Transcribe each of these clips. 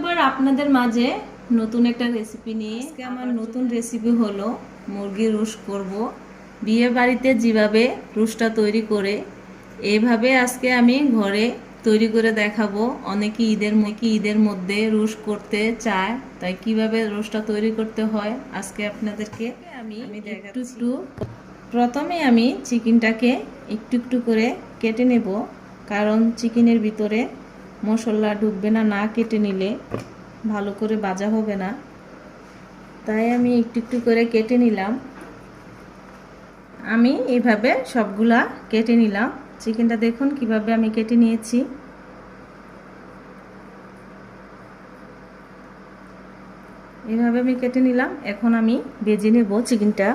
আবার আপনাদের মাঝে নতুন একটা রেসিপি নিয়ে। আজকে আমার নতুন রেসিপি হলো মুরগির রোস্ট করব। বিয়ে বাড়িতে যেভাবে রোস্টটা তৈরি করে এইভাবে আজকে আমি ঘরে তৈরি করে দেখাবো। অনেকে ঈদের মধ্যে রোস্ট করতে চায়, তাই কিভাবে রোস্টটা তৈরি করতে হয় আজকে আপনাদেরকে আমি একটু প্রথমে আমি চিকেনটাকে একটু একটু করে কেটে নেব, কারণ চিকেনের ভিতরে মশলা ঢুকবে না, না কেটে নিলে ভালো করে ভাজা হবে না। তাই আমি একটু একটু করে কেটে নিলাম। আমি এইভাবে সবগুলা কেটে নিলাম। চিকেনটা দেখুন কিভাবে আমি কেটে নিয়েছি। এইভাবে আমি কেটে নিলাম। এখন আমি ভেজে নেব চিকেনটা।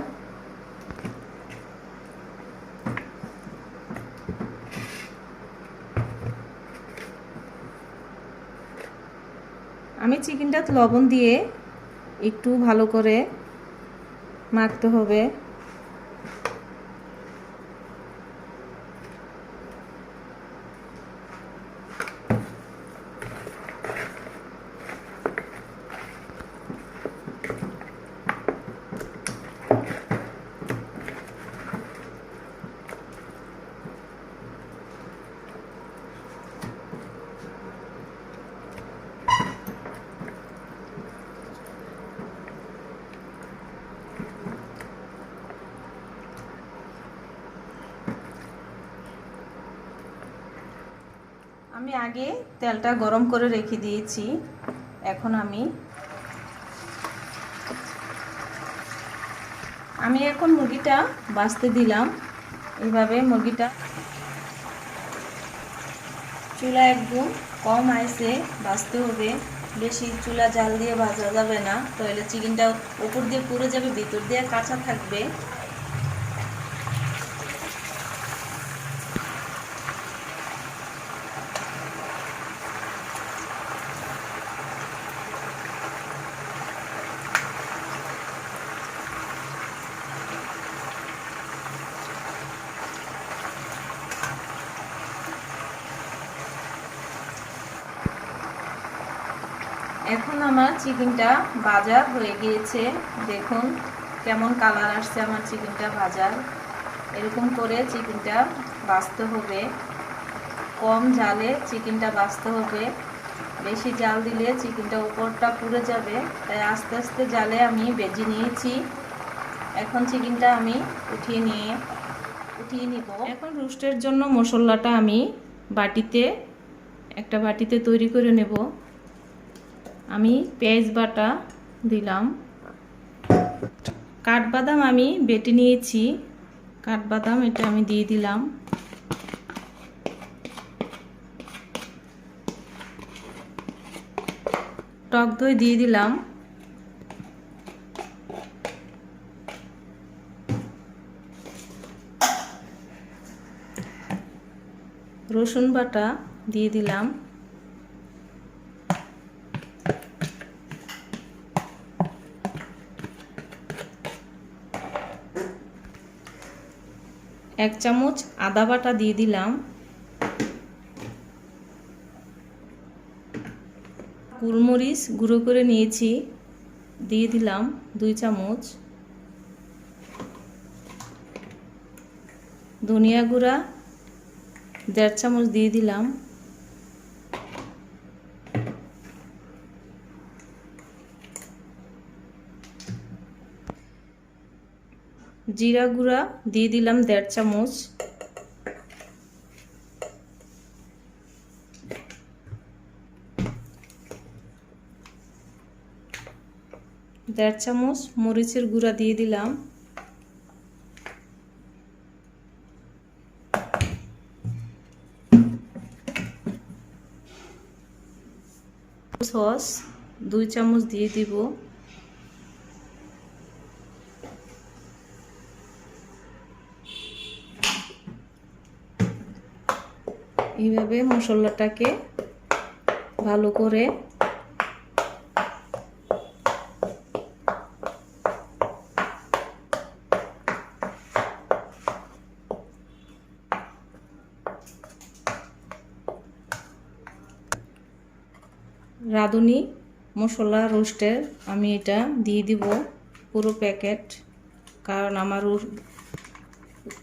আমি চিকেনটা লবণ দিয়ে একটু ভালো করে মাখতে হবে। আমি আগে তেলটা গরম করে রেখে দিয়েছি। এখন আমি মুরগিটা ভাজতে দিলাম। এইভাবে মুরগিটা চুলা একদম কম আঁচে ভাজতে হবে। বেশি চুলা জাল দিয়ে ভাজা যাবে না, তাহলে চিকেনটা উপর দিয়ে পুড়ে যাবে, ভিতর দিয়ে কাঁচা থাকবে। এখন আমার চিকেনটা ভাজা হয়ে গিয়েছে। দেখুন কেমন কালার আসছে আমার চিকেনটা ভাজা। এরকম করে চিকেনটা ভাজতে হবে। কম জালে চিকেনটা ভাজতে হবে। বেশি জাল দিলে চিকেনটা উপরটা পুড়ে যাবে, তাই আস্তে আস্তে জালে আমি ভেজে নিয়েছি। এখন চিকেনটা আমি উঠিয়ে নিব। এখন রোস্টের জন্য মশলাটা আমি একটা বাটিতে তৈরি করে নেব। আমি পেঁয়াজ বাটা দিলাম। কাঠবাদাম আমি বেটে নিয়েছি, কাঠবাদাম এটা আমি দিয়ে দিলাম। টক দই দিয়ে দিলাম। রসুন বাটা দিয়ে দিলাম। এক চামচ আদা বাটা দিয়ে দিলাম। গোলমরিচ গুঁড়ো করে নিয়েছি, দিয়ে দিলাম 2 চামচ। ধনিয়া গুঁড়া 1.5 চামচ দিয়ে দিলাম। জিরা গুঁড়া দিয়ে দিলাম 1.5 চামচ। দেড় চামচ মরিচের গুঁড়া দিয়ে দিলাম। সস 2 চামচ দিয়ে দিব। এইভাবে মশলাটাকে ভালো করে রাঁধুনি মশলা রোস্টের আমি এটা দিয়ে দিব পুরো প্যাকেট, কারণ আমার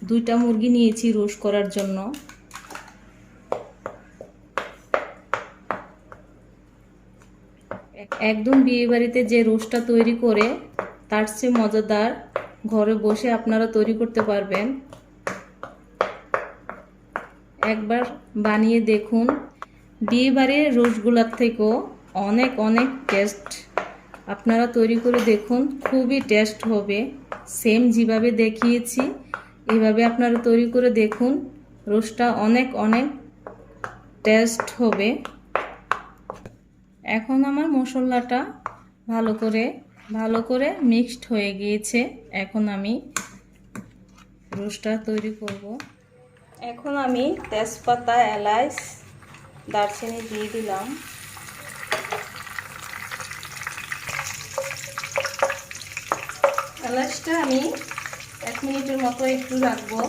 দুইটা মুরগি নিয়েছি রোস্ট করার জন্য। একদম বিয়ে বাড়িতে যে রোস্টটা তৈরি করে তার চেয়ে মজাদার ঘরে বসে আপনারা তৈরি করতে পারবেন। একবার বানিয়ে দেখুন, বিয়ে বাড়ির রোস্টগুলোর থেকেও অনেক অনেক টেস্ট। আপনারা তৈরি করে দেখুন, খুবই টেস্ট হবে। সেম যেভাবে দেখিয়েছি এভাবে আপনারা তৈরি করে দেখুন, রোস্টটা অনেক অনেক টেস্ট হবে। এখন আমার মশলাটা ভালো করে মিক্সড হয়ে গিয়েছে। এখন আমি রোস্টটা তৈরি করব। এখন আমি তেজপাতা, এলাচ, দারচিনি দিয়ে দিলাম। এলাচটা আমি 1 মিনিটের মতো একটু রাখবো।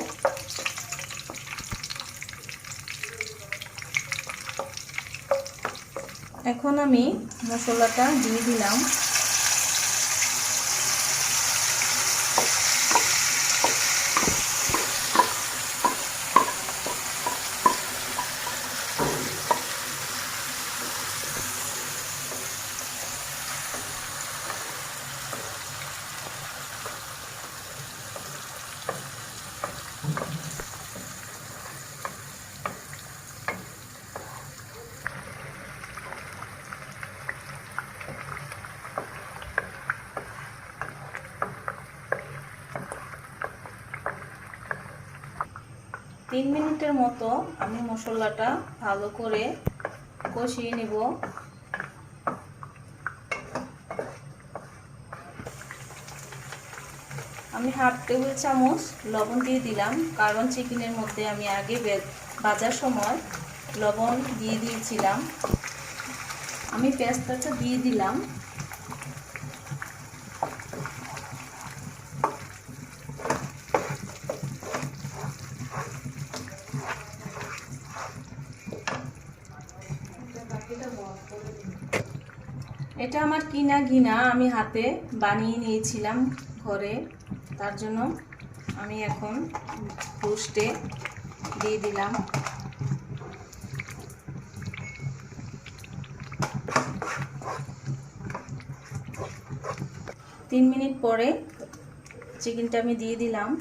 এখন আমি মশলাটা দিয়ে দিলাম। তিন মিনিটের মতো আমি মশলাটা ভালো করে কষিয়ে নেব। আমি হাফ টেবিল চামচ লবণ দিয়ে দিলাম, কারণ চিকেনের মধ্যে আমি আগে ভাজার সময় লবণ দিয়ে দিয়েছিলাম। আমি পেঁয়াজটা দিয়ে দিলাম। এটা আমার কিনা ঘিনা, আমি হাতে বানিয়ে নিয়েছিলাম ঘরে, তার জন্য আমি এখন রোস্টে দিয়ে দিলাম। তিন মিনিট পরে চিকেনটা আমি দিয়ে দিলাম।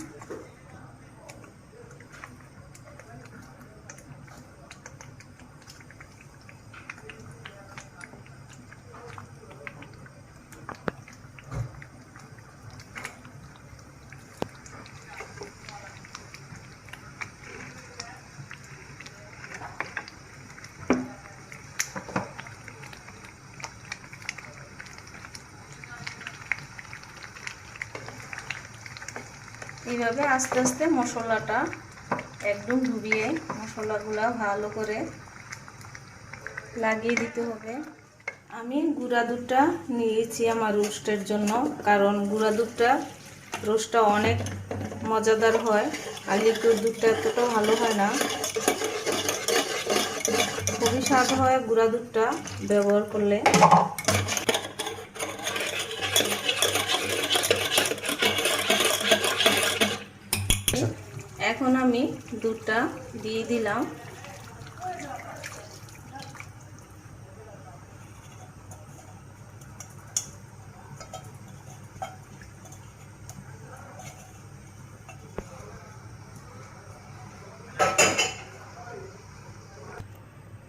এইভাবে আস্তে আস্তে মশলাটা একদম ডুবিয়ে মশলাগুলা ভালো করে লাগিয়ে দিতে হবে। আমি গুঁড়া দুধটা নিয়েছি আমার রোস্টের জন্য, কারণ গুঁড়া দুধটা রোস্টটা অনেক মজাদার হয়, আর লিকুইড দুধটা এতটা ভালো হয় না। খুবই স্বাদ হয় গুঁড়া দুধটা ব্যবহার করলে। এখন আমি দুধটা দিয়ে দিলাম।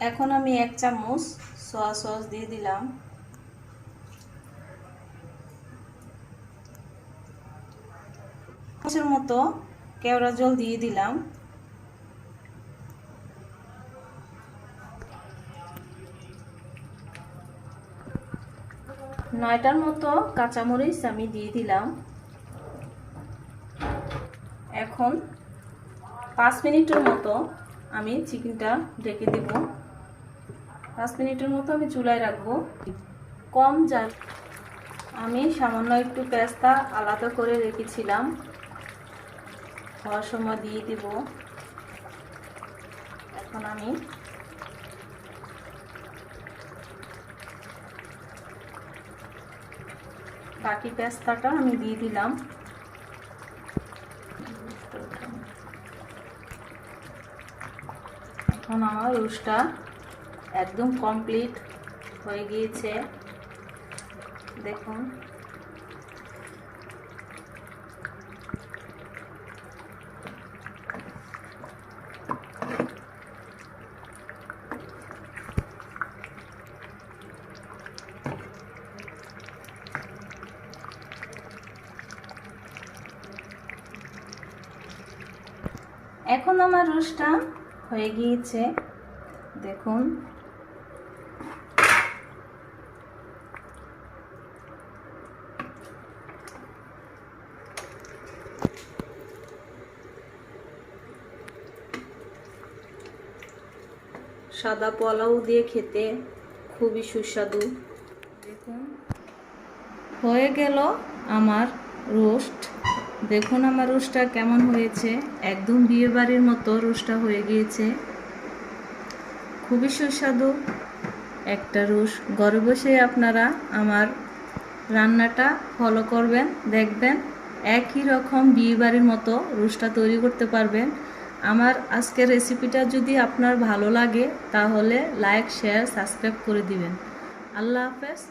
এখন আমি 1 চামচ সয়া সস দিয়ে দিলাম। চামচের মতো কেওড়া জল দিয়ে দিলাম। নয়টার মতো কাঁচামরিচ আমি দিয়ে দিলাম। এখন 5 মিনিটের মতো আমি চিকেনটা ঢেকে দেব। 5 মিনিটের মতো আমি চুলায় রাখবো। কম জাল আমি সামান্য একটু পেস্তা আলাদা করে রেখেছিলাম, খাওয়ার সময় দিয়ে দেব। এখন আমি কাটি পেস্তাটা আমি দিয়ে দিলাম। এখন আমার রোস্টটা একদম কমপ্লিট হয়ে গিয়েছে, দেখুন। এখন আমার রোস্টটা হয়ে গিয়েছে, দেখুন। সাদা পোলাও দিয়ে খেতে খুবই সুস্বাদু, দেখুন। হয়ে গেল আমার রোস্ট, দেখুন আমার রোস্টটা কেমন হয়েছে, একদম বিয়ে বাড়ির মতো রোস্টটা হয়ে গিয়েছে, খুবই সুস্বাদু একটা রোস্ট। ঘরে বসে আপনারা আমার রান্নাটা ফলো করবেন, দেখবেন একই রকম বিয়ে বাড়ির মতো রোস্টটা তৈরি করতে পারবেন। আমার আজকের রেসিপিটা যদি আপনার ভালো লাগে তাহলে লাইক, শেয়ার, সাবস্ক্রাইব করে দিবেন। আল্লাহ হাফেজ।